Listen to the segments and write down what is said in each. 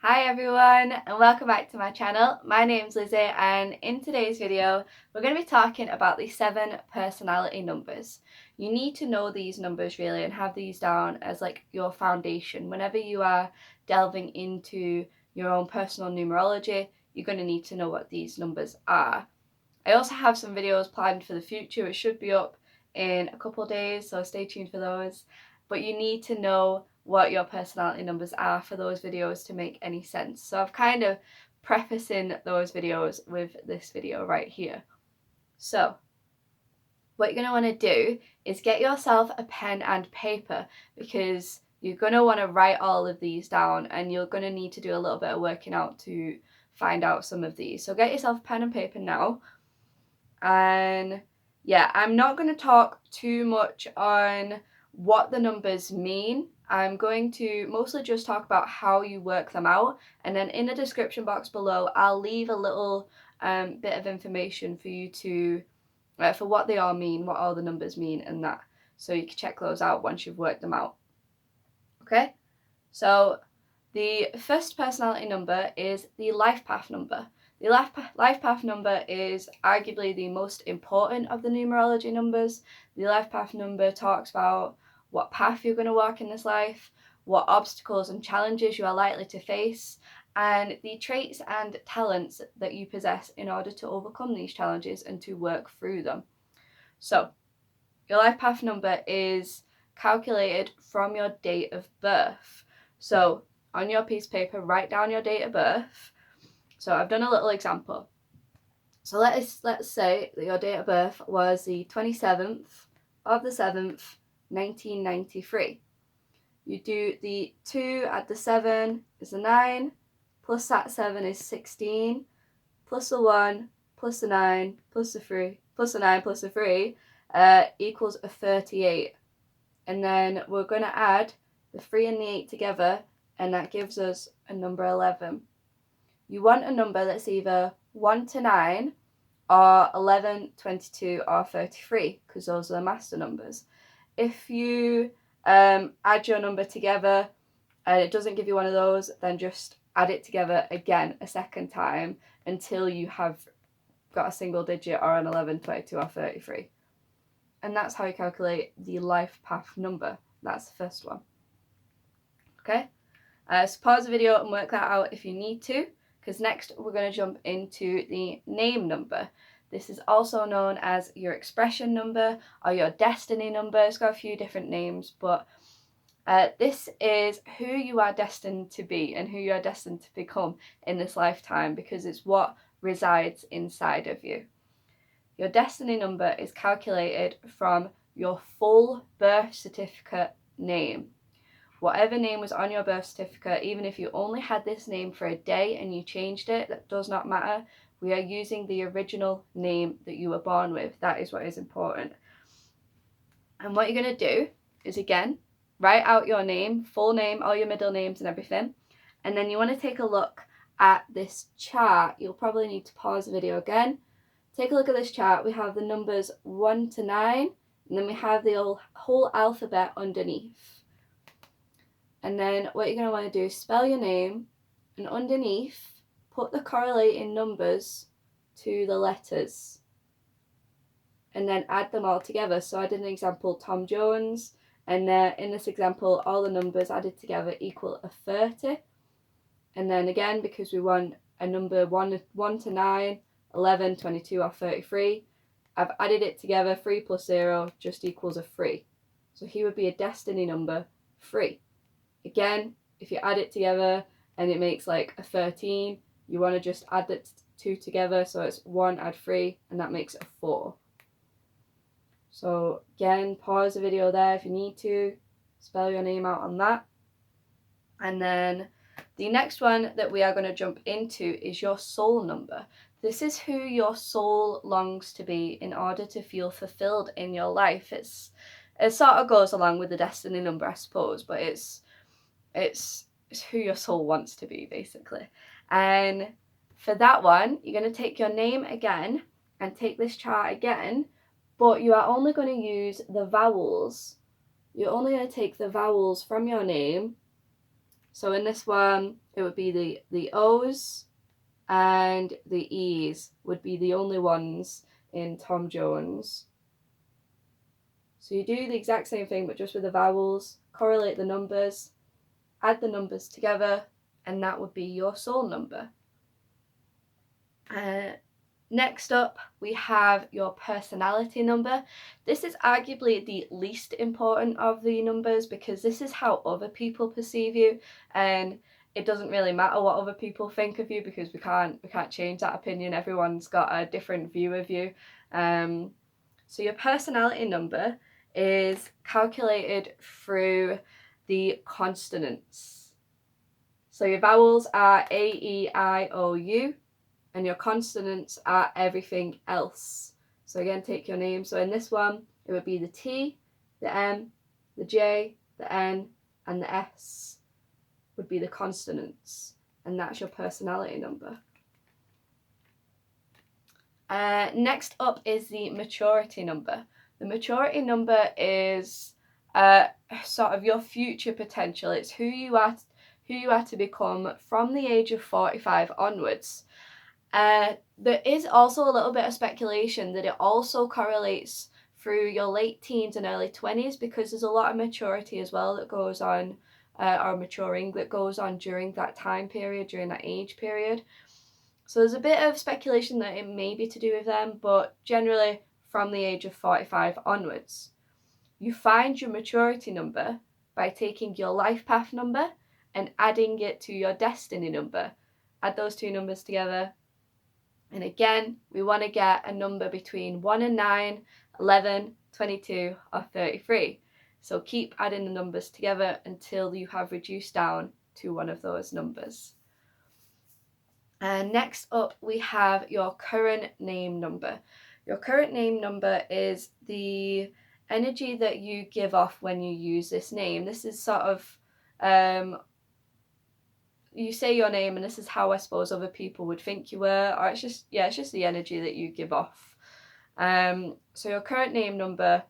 Hi everyone and welcome back to my channel. My name's Lizzie and in today's video we're going to be talking about the 7 personality numbers. You need to know these numbers really and have these down as like your foundation. Whenever you are delving into your own personal numerology, you're going to need to know what these numbers are. I also have some videos planned for the future which should be up in a couple of days, so stay tuned for those. But you need to know what your personality numbers are for those videos to make any sense. So I've kind of prefacing those videos with this video right here. So what you're going to want to do is get yourself a pen and paper, because you're going to want to write all of these down and you're going to need to do a little bit of working out to find out some of these. So get yourself a pen and paper now. And yeah, I'm not going to talk too much on what the numbers mean. I'm going to mostly just talk about how you work them out, and then in the description box below I'll leave a little bit of information for you to for what they all mean, what all the numbers mean and that, so you can check those out once you've worked them out. Okay, so the first personality number is the life path number. The life path number is arguably the most important of the numerology numbers. The life path number talks about what path you're going to walk in this life, what obstacles and challenges you are likely to face, and the traits and talents that you possess in order to overcome these challenges and to work through them. So, your life path number is calculated from your date of birth. So, on your piece of paper, write down your date of birth. So I've done a little example. So let's say that your date of birth was the 27th of the 7th, 1993. You do the 2 add the 7 is a 9, plus that 7 is 16, plus the 1, plus the 9, plus the 3, plus the 9, plus the 3 equals a 38. And then we're going to add the 3 and the 8 together, and that gives us a number 11. You want a number that's either 1 to 9 or 11, 22 or 33, because those are the master numbers. If you add your number together and it doesn't give you one of those, then just add it together again a second time until you have got a single digit or an 11, 22 or 33. And that's how you calculate the life path number. That's the first one. Okay, so pause the video and work that out if you need to, because next we're going to jump into the name number. This is also known as your expression number or your destiny number. It's got a few different names, but this is who you are destined to be and who you are destined to become in this lifetime, because it's what resides inside of you. Your destiny number is calculated from your full birth certificate name. Whatever name was on your birth certificate, even if you only had this name for a day and you changed it, that does not matter. We are using the original name that you were born with. That is what is important. And what you're going to do is, again, write out your name, full name, all your middle names and everything. And then you want to take a look at this chart. You'll probably need to pause the video again. Take a look at this chart. We have the numbers 1 to 9, and then we have the whole alphabet underneath. And then what you're going to want to do is spell your name, and underneath put the correlating numbers to the letters, and then add them all together. So I did an example, Tom Jones, and in this example all the numbers added together equal a 30. And then again, because we want a number 1 to 9, 11, 22 or 33, I've added it together. 3 plus 0 just equals a 3. So he would be a destiny number 3. Again, if you add it together and it makes like a 13, you want to just add the 2 together, so it's 1 add 3, and that makes a 4. So again, pause the video there if you need to, spell your name out on that. And then the next one that we are going to jump into is your soul number. This is who your soul longs to be in order to feel fulfilled in your life. It sort of goes along with the destiny number, I suppose, but it's who your soul wants to be, basically. And for that one, you're going to take your name again and take this chart again, but you are only going to use the vowels. You're only going to take the vowels from your name. So in this one, it would be the O's and the E's would be the only ones in Tom Jones. So you do the exact same thing, but just with the vowels, correlate the numbers, add the numbers together, and that would be your soul number. Next up, we have your personality number. This is arguably the least important of the numbers because this is how other people perceive you, and it doesn't really matter what other people think of you because we can't change that opinion. Everyone's got a different view of you. So your personality number is calculated through the consonants. So your vowels are A, E, I, O, U. And your consonants are everything else. So again, take your name. So in this one, it would be the T, the M, the J, the N, and the S would be the consonants. And that's your personality number. Next up is the maturity number. The maturity number is sort of your future potential. It's who you are to become from the age of 45 onwards. There is also a little bit of speculation that it also correlates through your late teens and early 20s because there's a lot of maturity as well that goes on, or maturing that goes on during that time period, during that age period. So there's a bit of speculation that it may be to do with them, but generally from the age of 45 onwards. You find your maturity number by taking your life path number and adding it to your destiny number. Add those two numbers together. And again, we want to get a number between 1 and 9, 11, 22, or 33. So keep adding the numbers together until you have reduced down to one of those numbers. And next up, we have your current name number. Your current name number is the energy that you give off when you use this name. This is sort of you say your name and this is how I suppose other people would think you were, or it's just the energy that you give off. So your current name number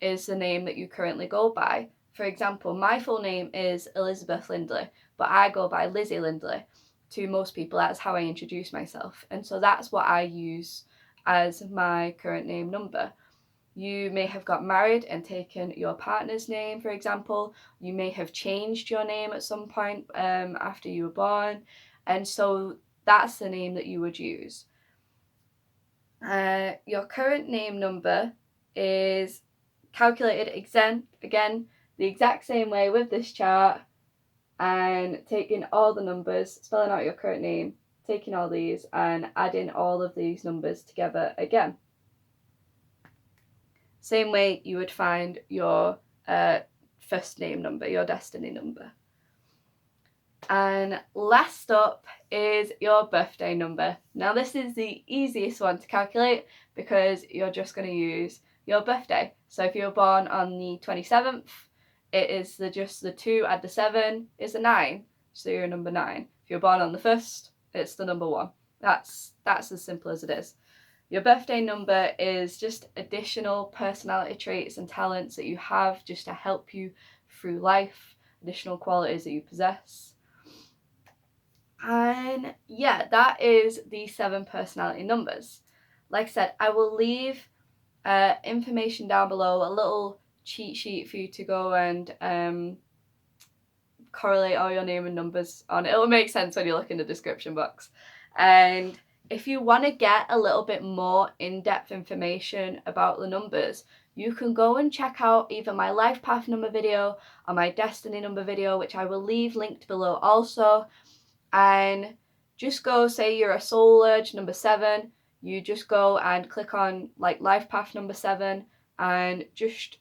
is the name that you currently go by. For example, my full name is Elizabeth Lindley, but I go by Lizzie Lindley. To most people, that's how I introduce myself, and so that's what I use as my current name number. You may have got married and taken your partner's name, for example. You may have changed your name at some point after you were born, and so that's the name that you would use. Your current name number is calculated again the exact same way with this chart, and taking all the numbers, spelling out your current name, taking all these and adding all of these numbers together again. Same way you would find your first name number, your destiny number. And last up is your birthday number. Now this is the easiest one to calculate because you're just going to use your birthday. So if you're born on the 27th, it is just the 2 add the 7 is a 9. So you're number 9. If you're born on the 1st, it's the number 1. That's as simple as it is. Your birthday number is just additional personality traits and talents that you have just to help you through life, additional qualities that you possess. And yeah, that is the 7 personality numbers. Like I said, I will leave information down below, a little cheat sheet for you to go and correlate all your name and numbers on. It'll make sense when you look in the description box. And if you want to get a little bit more in-depth information about the numbers, you can go and check out either my life path number video or my destiny number video, which I will leave linked below also. And just go, say you're a soul urge number 7, you just go and click on like life path number 7 and just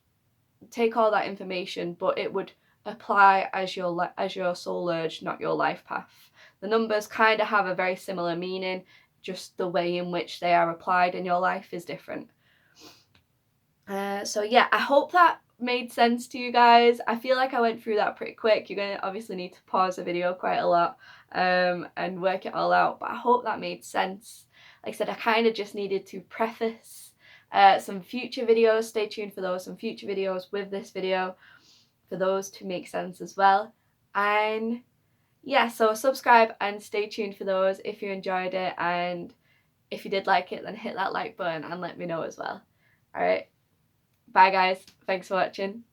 take all that information, but it would apply as your soul urge, not your life path. The numbers kind of have a very similar meaning, just the way in which they are applied in your life is different. So yeah, I hope that made sense to you guys. I feel like I went through that pretty quick. You're going to obviously need to pause the video quite a lot and work it all out, but I hope that made sense. Like I said, I kind of just needed to preface some future videos. Stay tuned for those, some future videos with this video, for those to make sense as well. And yeah, so subscribe and stay tuned for those if you enjoyed it, and if you did like it, then hit that like button and let me know as well. Alright, bye guys, thanks for watching.